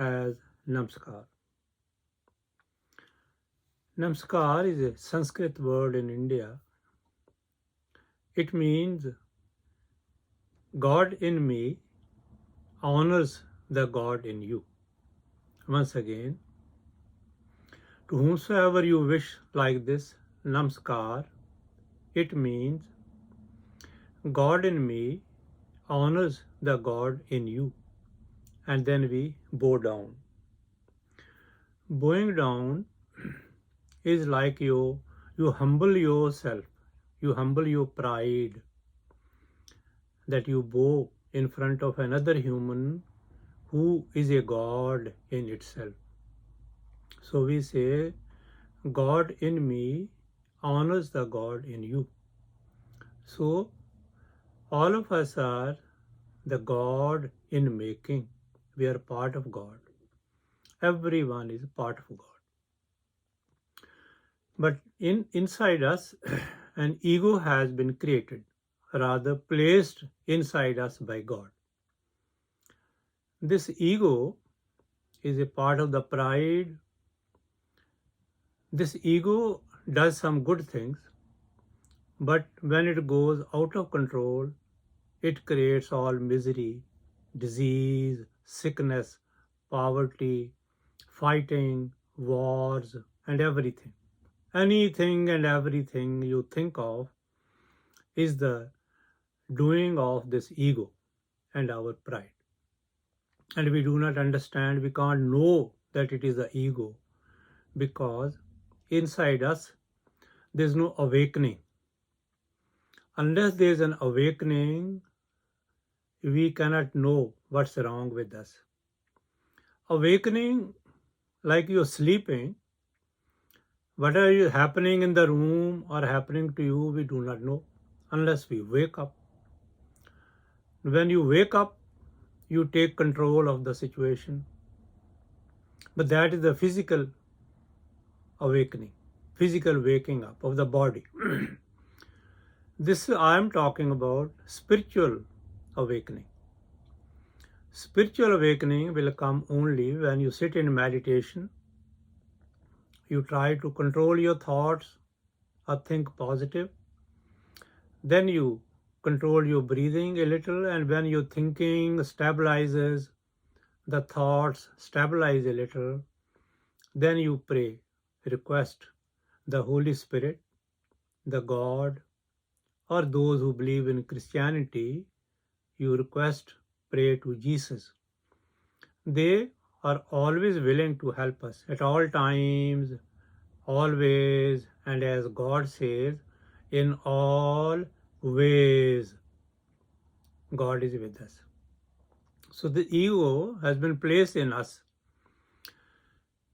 as Namaskar. Namaskar is a Sanskrit word in India. It means God in me honors the God in you. Once again, to whomsoever you wish like this, Namaskar, it means God in me honors the God in you. And then we bow down. Bowing down is like you humble yourself, you humble your pride, that you bow in front of another human who is a God in itself. So we say, God in me honors the God in you. So all of us are the God in making. We are part of God. Everyone is part of God. But inside us, an ego has been created, rather placed inside us by God. This ego is a part of the pride. This ego does some good things, but when it goes out of control, it creates all misery, disease, sickness, poverty, fighting, wars, and everything. Anything and everything you think of is the doing of this ego and our pride. And we do not understand, we can't know that it is the ego because inside us there's no awakening. Unless there's an awakening, we cannot know what's wrong with us. Awakening, like you're sleeping, what are happening in the room or happening to you, we do not know unless we wake up. When you wake up, you take control of the situation. But that is the physical awakening, physical waking up of the body. This I am talking about spiritual awakening. Spiritual awakening will come only when you sit in meditation. You try to control your thoughts or think positive. Then you control your breathing a little, and when your thinking stabilizes, the thoughts stabilize a little, then you pray, request the Holy Spirit, the God, or those who believe in Christianity, you request, pray to Jesus. They are always willing to help us at all times, always, and as God says, in all ways, God is with us. So the ego has been placed in us.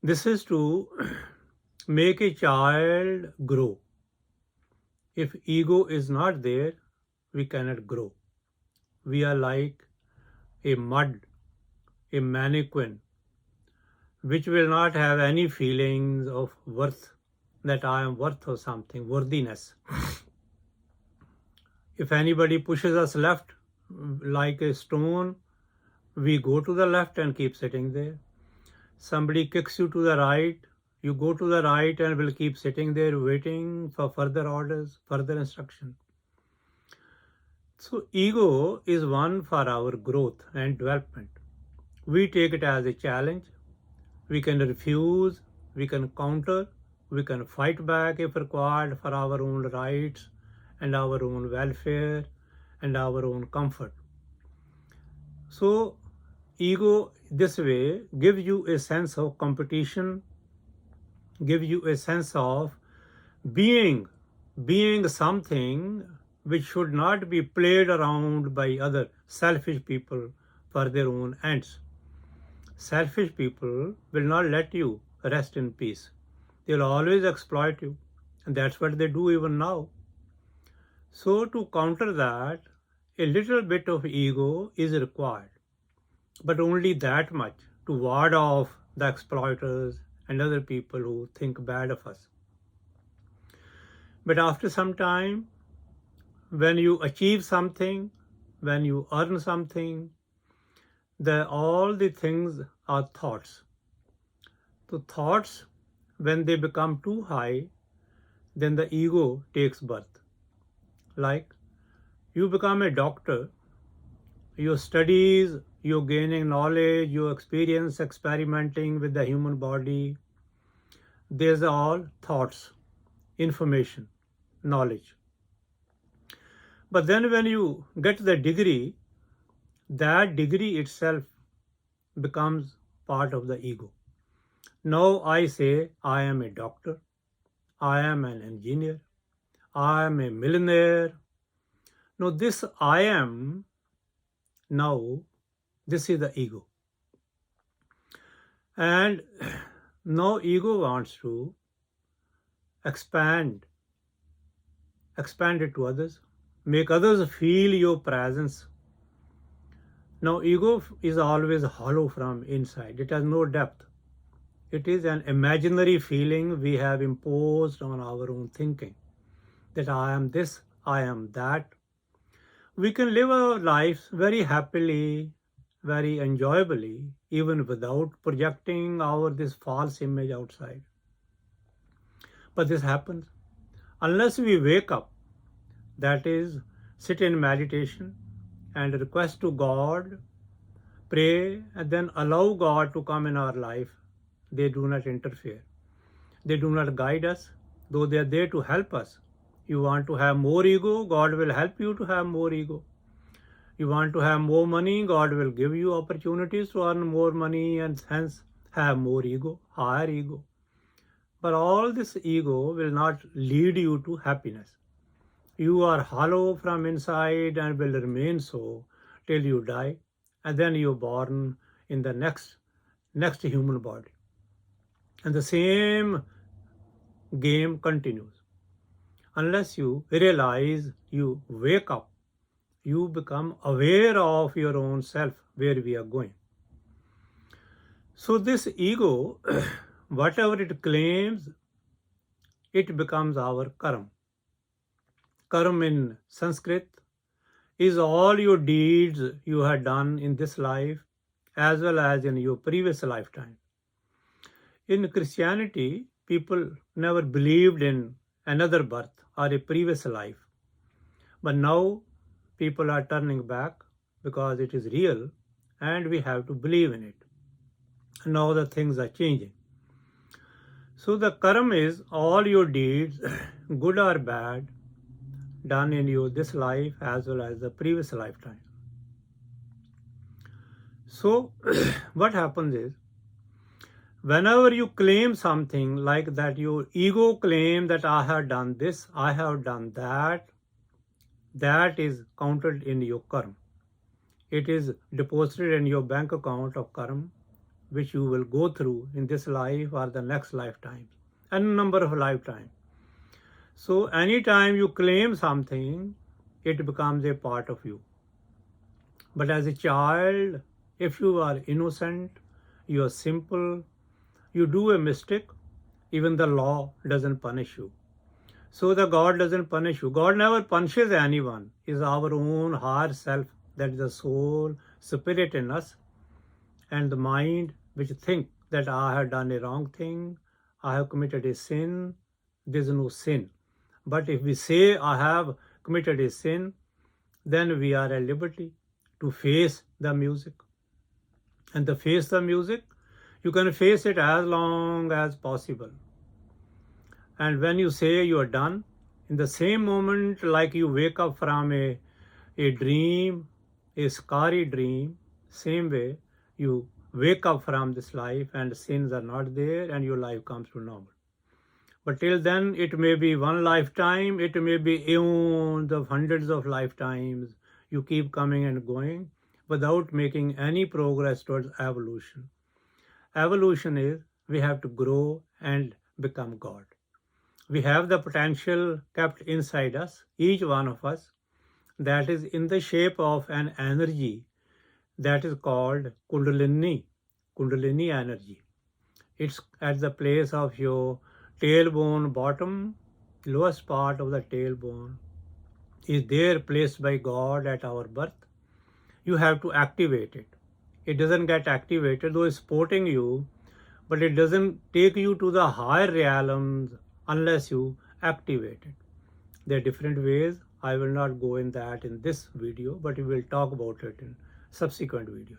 This is to make a child grow. If ego is not there, we cannot grow. We are like a mud, a mannequin, which will not have any feelings of worth, that I am worth of something, worthiness. If anybody pushes us left like a stone, we go to the left and keep sitting there. Somebody kicks you to the right, you go to the right and will keep sitting there waiting for further orders, further instruction. So ego is one for our growth and development. We take it as a challenge. We can refuse, we can counter, we can fight back if required for our own rights and our own welfare and our own comfort. So ego this way gives you a sense of competition, gives you a sense of being something which should not be played around by other selfish people for their own ends. Selfish people will not let you rest in peace. They'll always exploit you. And that's what they do even now. So to counter that, a little bit of ego is required. But only that much to ward off the exploiters and other people who think bad of us. But after some time, when you achieve something, when you earn something, all the things are thoughts. So thoughts, when they become too high, then the ego takes birth. Like you become a doctor, your studies, you're gaining knowledge, your experience experimenting with the human body. These are all thoughts, information, knowledge. But then when you get the degree, that degree itself becomes part of the ego. Now I say I am a doctor, I am an engineer, I am a millionaire. Now this I am, now this is the ego. And now ego wants to expand it to others, make others feel your presence. Now ego is always hollow from inside. It has no depth. It is an imaginary feeling we have imposed on our own thinking, that I am this, I am that. We can live our lives very happily, very enjoyably, even without projecting our this false image outside. But this happens unless we wake up, that is, sit in meditation and request to God, pray, and then allow God to come in our life. They do not interfere. They do not guide us, though they are there to help us. You want to have more ego, God will help you to have more ego. You want to have more money, God will give you opportunities to earn more money and hence have more ego, higher ego. But all this ego will not lead you to happiness. You are hollow from inside and will remain so till you die, and then you are born in the next human body. And the same game continues. Unless you realize, you wake up, you become aware of your own self, where we are going. So this ego, whatever it claims, it becomes our karma. Karma in Sanskrit is all your deeds you have done in this life as well as in your previous lifetime. In Christianity, people never believed in another birth or a previous life. But now people are turning back because it is real and we have to believe in it. Now the things are changing. So the karma is all your deeds, good or bad, done in your this life as well as the previous lifetime. So what happens is, whenever you claim something like that, your ego claim that I have done this, I have done that, that is counted in your karma. It is deposited in your bank account of karma, which you will go through in this life or the next lifetime, and a number of lifetimes. So anytime you claim something, it becomes a part of you. But as a child, if you are innocent, you are simple, you do a mistake, even the law doesn't punish you. So the God doesn't punish you. God never punishes anyone. It's our own higher self, that is the soul, spirit in us, and the mind which think that I have done a wrong thing, I have committed a sin. There's no sin. But if we say I have committed a sin, then we are at liberty to face the music. And to face the music, you can face it as long as possible. And when you say you are done, in the same moment, like you wake up from a dream, a scary dream, same way you wake up from this life and sins are not there and your life comes to normal. But till then, it may be one lifetime, it may be eons of hundreds of lifetimes. You keep coming and going without making any progress towards evolution. Evolution is we have to grow and become God. We have the potential kept inside us, each one of us, that is in the shape of an energy that is called Kundalini energy. It's at the place of your tailbone bottom, lowest part of the tailbone, is there placed by God at our birth. You have to activate it. It doesn't get activated, though it's supporting you, but it doesn't take you to the higher realms unless you activate it. There are different ways. I will not go in that in this video, but we will talk about it in subsequent videos.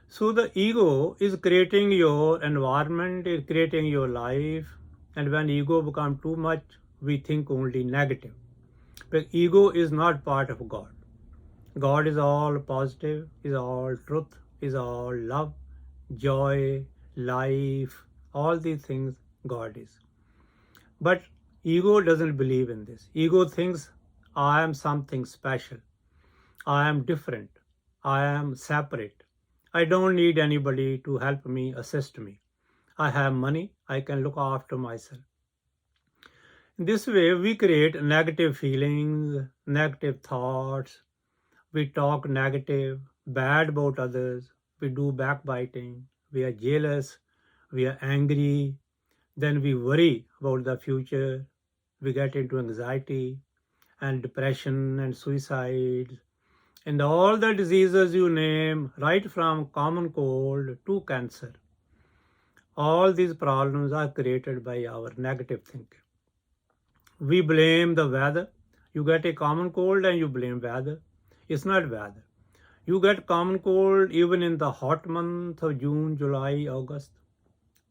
So the ego is creating your environment, is creating your life, and when ego becomes too much, we think only negative. But ego is not part of God. God is all positive, is all truth, is all love, joy, life, all these things God is. But ego doesn't believe in this. Ego thinks, I am something special. I am different. I am separate. I don't need anybody to help me, assist me. I have money. I can look after myself. In this way, we create negative feelings, negative thoughts. We talk negative, bad about others. We do backbiting. We are jealous. We are angry. Then we worry about the future. We get into anxiety and depression and suicide and all the diseases you name, right from common cold to cancer. All these problems are created by our negative thinking. We blame the weather. You get a common cold and you blame weather. It's not weather. You get common cold even in the hot month of June, July, August.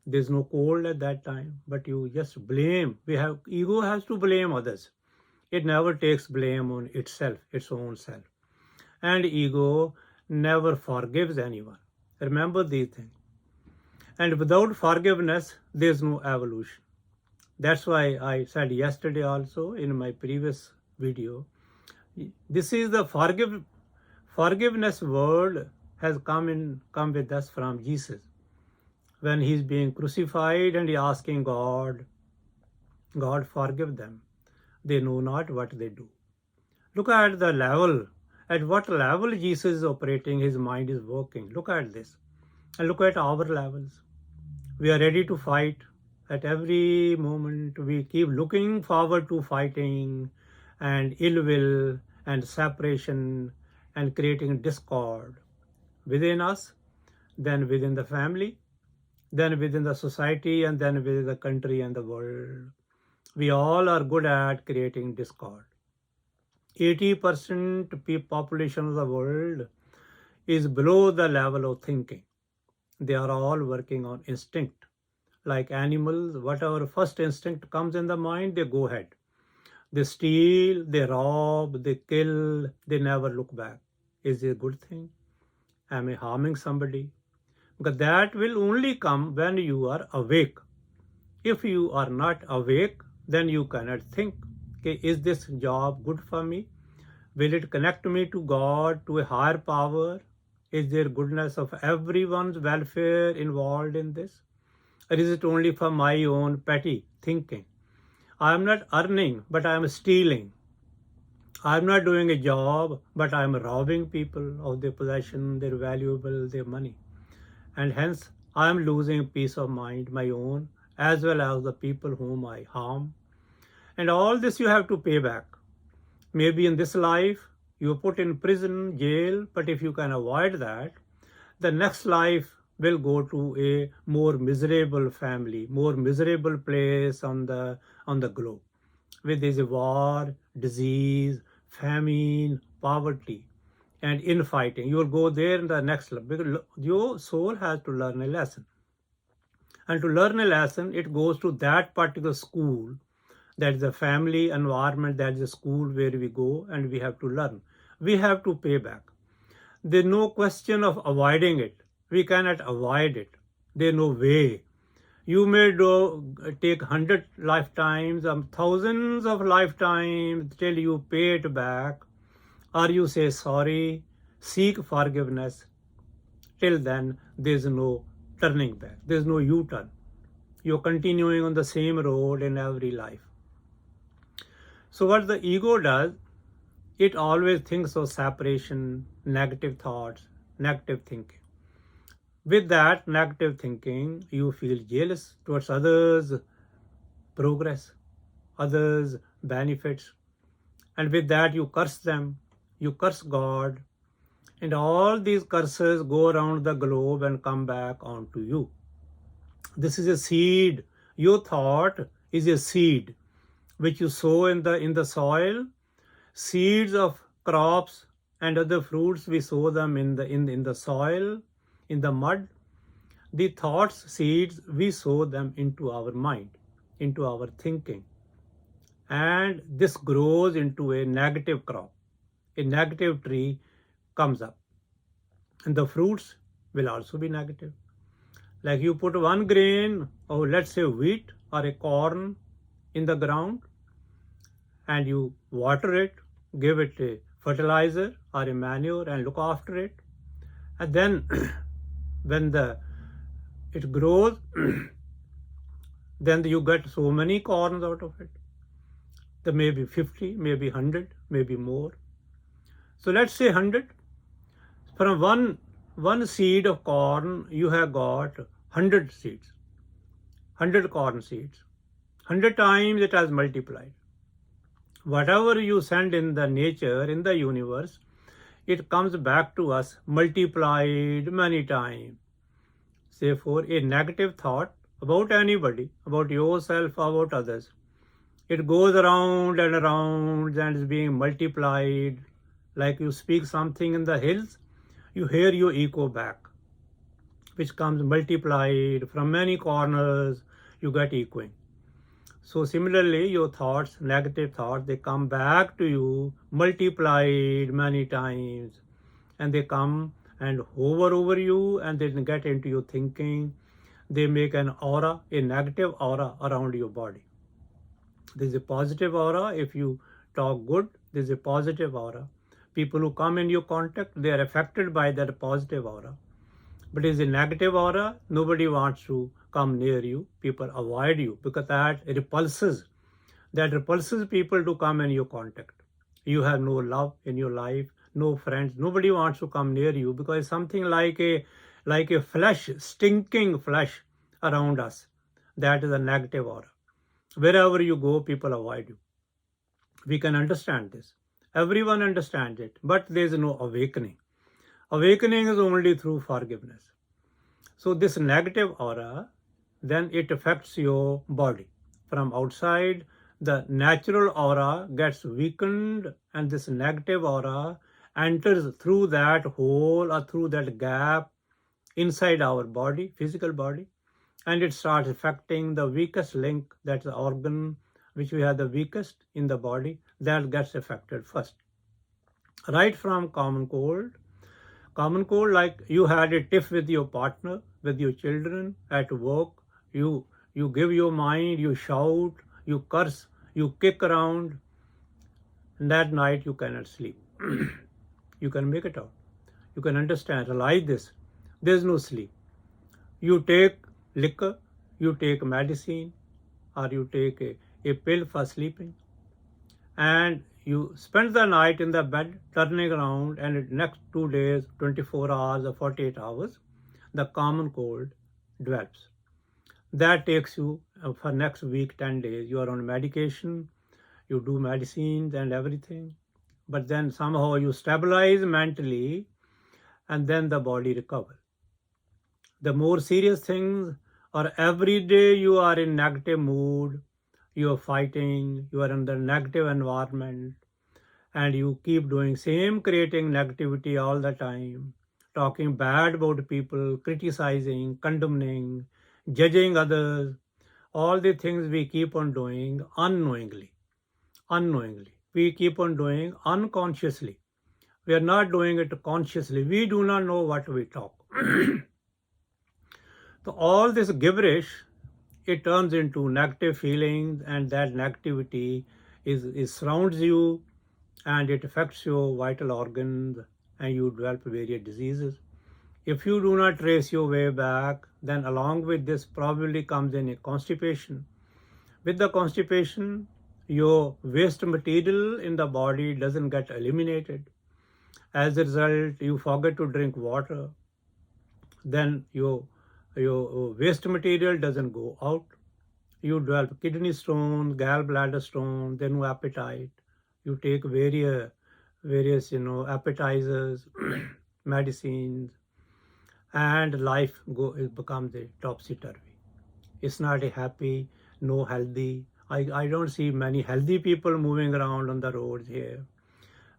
There's no cold at that time, but you just blame. Ego has to blame others. It never takes blame on itself, its own self. And ego never forgives anyone. Remember these things. And without forgiveness, there's no evolution. That's why I said yesterday also in my previous video, this is the forgiveness word has come with us from Jesus. When he's being crucified and he asking God, God forgive them. They know not what they do. Look at the level. At what level Jesus is operating, his mind is working. Look at this. And look at our levels. We are ready to fight at every moment. We keep looking forward to fighting and ill will and separation and creating discord within us, then within the family, then within the society, and then within the country and the world. We all are good at creating discord. 80% population of the world is below the level of thinking. They are all working on instinct. Like animals, whatever first instinct comes in the mind, they go ahead. They steal, they rob, they kill, they never look back. Is it a good thing? Am I harming somebody? Because that will only come when you are awake. If you are not awake, then you cannot think, okay, is this job good for me? Will it connect me to God, to a higher power? Is there goodness of everyone's welfare involved in this? Or is it only for my own petty thinking? I am not earning, but I am stealing. I am not doing a job, but I am robbing people of their possession, their valuable, their money. And hence, I am losing peace of mind, my own, as well as the people whom I harm. And all this you have to pay back. Maybe in this life, you are put in prison, jail, but if you can avoid that, the next life will go to a more miserable family, more miserable place on the globe. Where there is a war, disease, famine, poverty, and infighting. You will go there in the next life because your soul has to learn a lesson. And to learn a lesson, it goes to that particular school. That is the family environment, that is the school where we go and we have to learn. We have to pay back. There's no question of avoiding it. We cannot avoid it. There's no way. You may take 100 lifetimes, thousands of lifetimes till you pay it back, or you say sorry, seek forgiveness. Till then, there's no turning back. There's no U-turn. You're continuing on the same road in every life. So what the ego does, it always thinks of separation, negative thoughts, negative thinking. With that negative thinking, you feel jealous towards others' progress, others' benefits. And with that, you curse them, you curse God, And all these curses go around the globe and come back onto you. This is a seed. Your thought is a seed which you sow in the soil. Seeds of crops and other fruits, we sow them in the soil, in the mud. The thoughts, seeds, we sow them into our mind, into our thinking. And this grows into a negative crop. A negative tree comes up. And the fruits will also be negative. Like you put one grain of, let's say, wheat or a corn in the ground, and you water it, give it a fertilizer or a manure and look after it. And then when it grows, then you get so many corns out of it. There may be 50, maybe 100, maybe more. So let's say 100. From one seed of corn, you have got 100 seeds, 100 corn seeds. 100 times it has multiplied. Whatever you send in the nature, in the universe, it comes back to us multiplied many times. Therefore, a negative thought about anybody, about yourself, about others, it goes around and is being multiplied. Like you speak something in the hills, you hear your echo back, which comes multiplied from many corners, you get echoing. So similarly, your thoughts, negative thoughts, they come back to you multiplied many times, and they come and hover over you, and they get into your thinking. They make an aura, a negative aura around your body. There's a positive aura. If you talk good, there's a positive aura. People who come in your contact, they are affected by that positive aura. But is a negative aura, nobody wants to come near you. People avoid you because that repulses people to come in your contact. You have no love in your life, no friends. Nobody wants to come near you because it's something like a flesh, stinking flesh around us. That is a negative aura. Wherever you go, people avoid you. We can understand this. Everyone understands it, but there is no awakening. Awakening is only through forgiveness. So this negative aura, then it affects your body. From outside, the natural aura gets weakened, and this negative aura enters through that hole or through that gap inside our body, physical body, and it starts affecting the weakest link, that's the organ which we have the weakest in the body, that gets affected first. Right from common cold, like you had a tiff with your partner, with your children, at work, you give your mind, you shout, you curse, you kick around, and that night you cannot sleep. You can make it out. You can understand, realize this. There's no sleep. You take liquor, you take medicine, or you take a pill for sleeping, and you spend the night in the bed turning around, and the next 2 days, 24 hours or 48 hours, the common cold develops. That takes you for next week, 10 days. You are on medication, you do medicines and everything, but then somehow you stabilize mentally, and then the body recovers. The more serious things are every day you are in negative mood, you are fighting, you are in the negative environment, and you keep doing same, creating negativity all the time, talking bad about people, criticizing, condemning, judging others, all the things we keep on doing unknowingly. We keep on doing unconsciously. We are not doing it consciously. We do not know what we talk. So all this gibberish, it turns into negative feelings, and that negativity is surrounds you, and it affects your vital organs, and you develop various diseases. If you do not trace your way back, then along with this probably comes in a constipation. With the constipation, your waste material in the body doesn't get eliminated. As a result, you forget to drink water. Then your waste material doesn't go out. You develop kidney stone, gallbladder stone, then no appetite. You take various appetizers, medicines, and life becomes a topsy-turvy. It's not a happy, no healthy. I don't see many healthy people moving around on the roads here.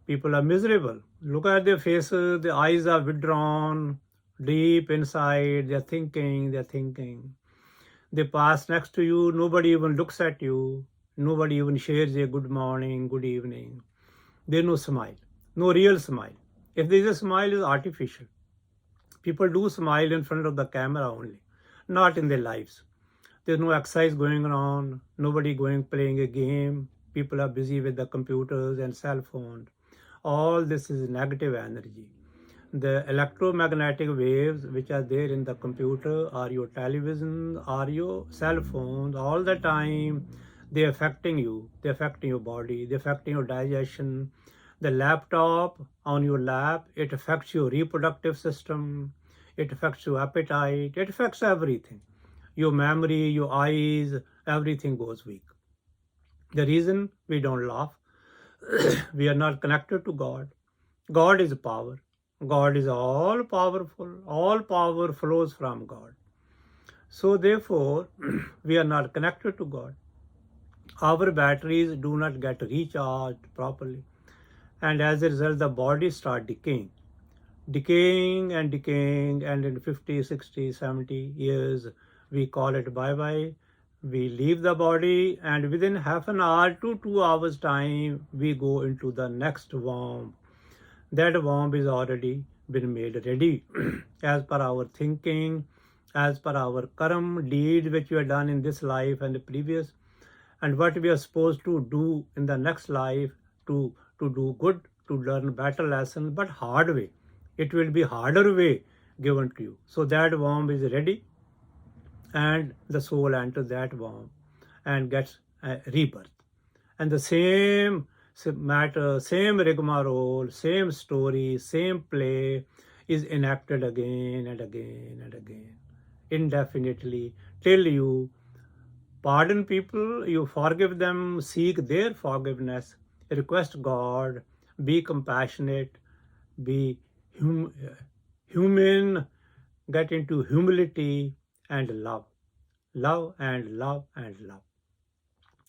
People are miserable. Look at their faces, the eyes are withdrawn, deep inside, they're thinking. They pass next to you, nobody even looks at you, nobody even shares a good morning, good evening. There's no smile, no real smile. If there is a smile, it's artificial. People do smile in front of the camera only, not in their lives. There's no exercise going on, nobody going playing a game. People are busy with the computers and cell phones. All this is negative energy. The electromagnetic waves which are there in the computer or your television or your cell phones all the time, they're affecting you, they're affecting your body, they're affecting your digestion. The laptop on your lap, it affects your reproductive system, it affects your appetite, it affects everything. Your memory, your eyes, everything goes weak. The reason we don't laugh, we are not connected to God. God is power. God is all powerful. All power flows from God. So therefore, we are not connected to God. Our batteries do not get recharged properly. And as a result, the body starts decaying, and in 50, 60, 70 years, we call it bye-bye. We leave the body, and within half an hour to 2 hours time, we go into the next womb. That womb is already been made ready as per our thinking, as per our karma deed which we have done in this life and the previous, and what we are supposed to do in the next life to do good, to learn better lesson, but hard way. It will be harder way given to you. So that womb is ready, and the soul enters that womb and gets rebirth. And the same matter, same rigmarole, same story, same play is enacted again and again and again, indefinitely, till you pardon people, you forgive them, seek their forgiveness, request God, be compassionate, be human, get into humility and love. Love and love and love.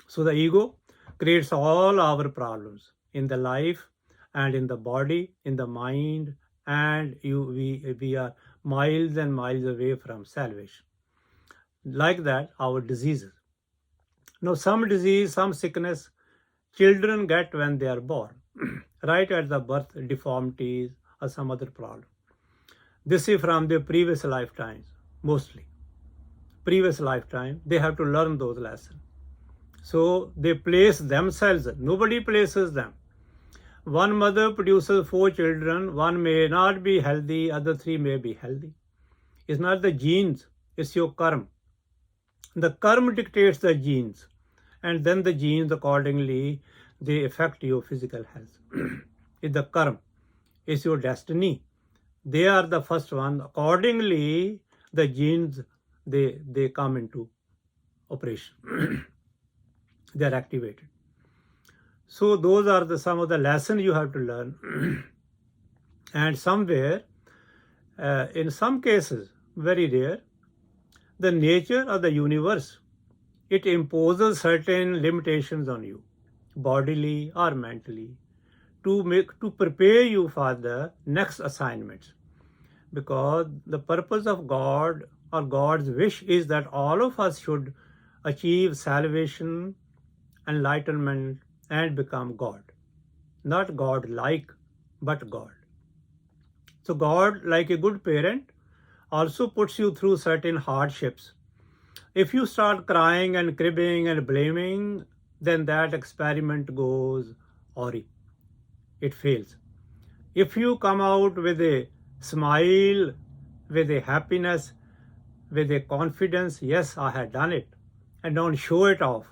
So the ego creates all our problems in the life and in the body, in the mind, and we are miles and miles away from salvation. Like that, our diseases. Now, some disease, some sickness, children get when they are born, right at the birth, deformities or some other problem. This is from their previous lifetimes, mostly. Previous lifetime, they have to learn those lessons. So they place themselves, nobody places them. One mother produces 4 children, one may not be healthy, other 3 may be healthy. It's not the genes, it's your karma. The karma dictates the genes, and then the genes accordingly, they affect your physical health. It's the karma, it's your destiny. They are the first one. Accordingly, the genes, they come into operation. They are activated. So those are some of the lessons you have to learn. And somewhere, in some cases, very rare, the nature of the universe, it imposes certain limitations on you, bodily or mentally, to prepare you for the next assignments. Because the purpose of God or God's wish is that all of us should achieve salvation, enlightenment, and become God. Not God like, but God. So God, like a good parent, also puts you through certain hardships. If you start crying and cribbing and blaming, then that experiment goes awry. It fails. If you come out with a smile, with a happiness, with a confidence, yes, I had done it, and don't show it off.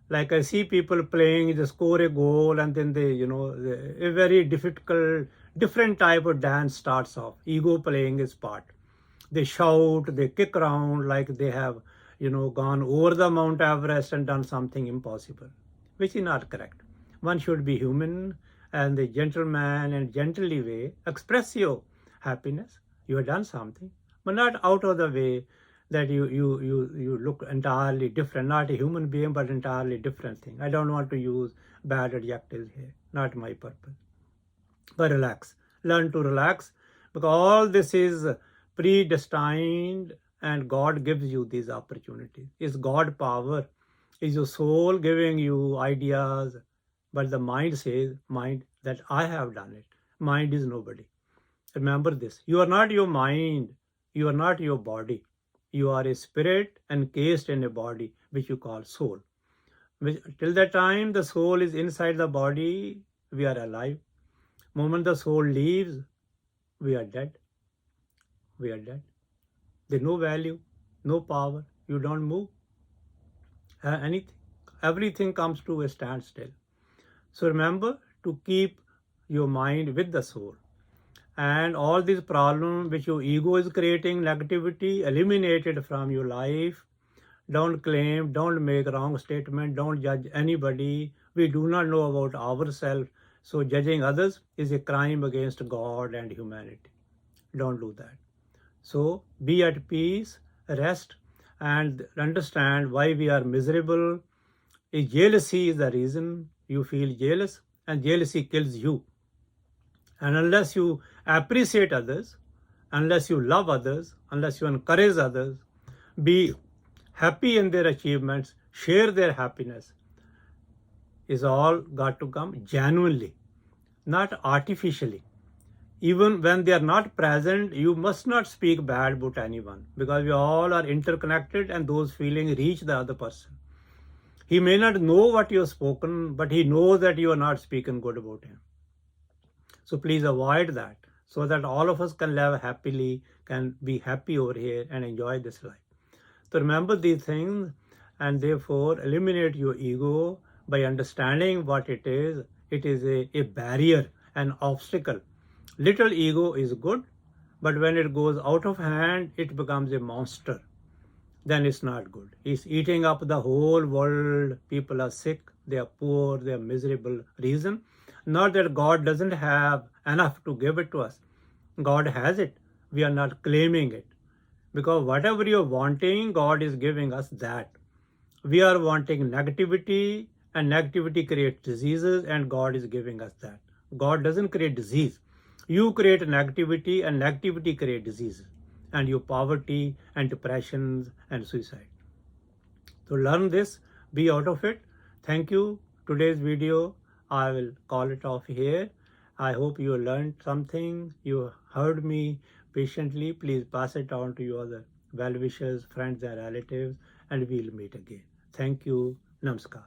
Like I see people playing, they score a goal, and then they, a very different type of dance starts off. Ego playing its part. They shout, they kick around like they have, gone over the Mount Everest and done something impossible, which is not correct. One should be human and the gentleman and gently way express your happiness. You have done something, but not out of the way that you look entirely different, not a human being, but entirely different thing. I don't want to use bad adjectives here, not my purpose. But relax, learn to relax, because all this is predestined and God gives you these opportunities. It's God power, is your soul giving you ideas, but the mind says, mind, that I have done it. Mind is nobody. Remember this. You are not your mind. You are not your body. You are a spirit encased in a body, which you call soul. Till the time the soul is inside the body, we are alive. Moment the soul leaves, we are dead. We are dead. There's no value, no power. You don't move. Anything. Everything comes to a standstill. So remember to keep your mind with the soul. And all these problems which your ego is creating, negativity, eliminated from your life. Don't claim, don't make wrong statement, don't judge anybody. We do not know about ourselves. So judging others is a crime against God and humanity. Don't do that. So be at peace, rest, and understand why we are miserable. Jealousy is the reason you feel jealous, and jealousy kills you. And unless you appreciate others, unless you love others, unless you encourage others, be happy in their achievements, share their happiness, is all got to come genuinely, not artificially. Even when they are not present, you must not speak bad about anyone, because we all are interconnected and those feelings reach the other person. He may not know what you have spoken, but he knows that you are not speaking good about him. So please avoid that, so that all of us can live happily, can be happy over here and enjoy this life. So remember these things, and therefore eliminate your ego by understanding what it is. It is a barrier, an obstacle. Little ego is good, but when it goes out of hand, it becomes a monster. Then it's not good. It's eating up the whole world. People are sick, they are poor, they are miserable. Reason? Not that God doesn't have enough to give it to us. God has it. We are not claiming it. Because whatever you're wanting, God is giving us that. We are wanting negativity, and negativity creates diseases, and God is giving us that. God doesn't create disease. You create negativity, and negativity creates diseases, and your poverty and depressions and suicide. So learn this, be out of it. Thank you. Today's video, I will call it off here. I hope you learned something. You heard me patiently. Please pass it on to your other well-wishers, friends and relatives, and we'll meet again. Thank you. Namaskar.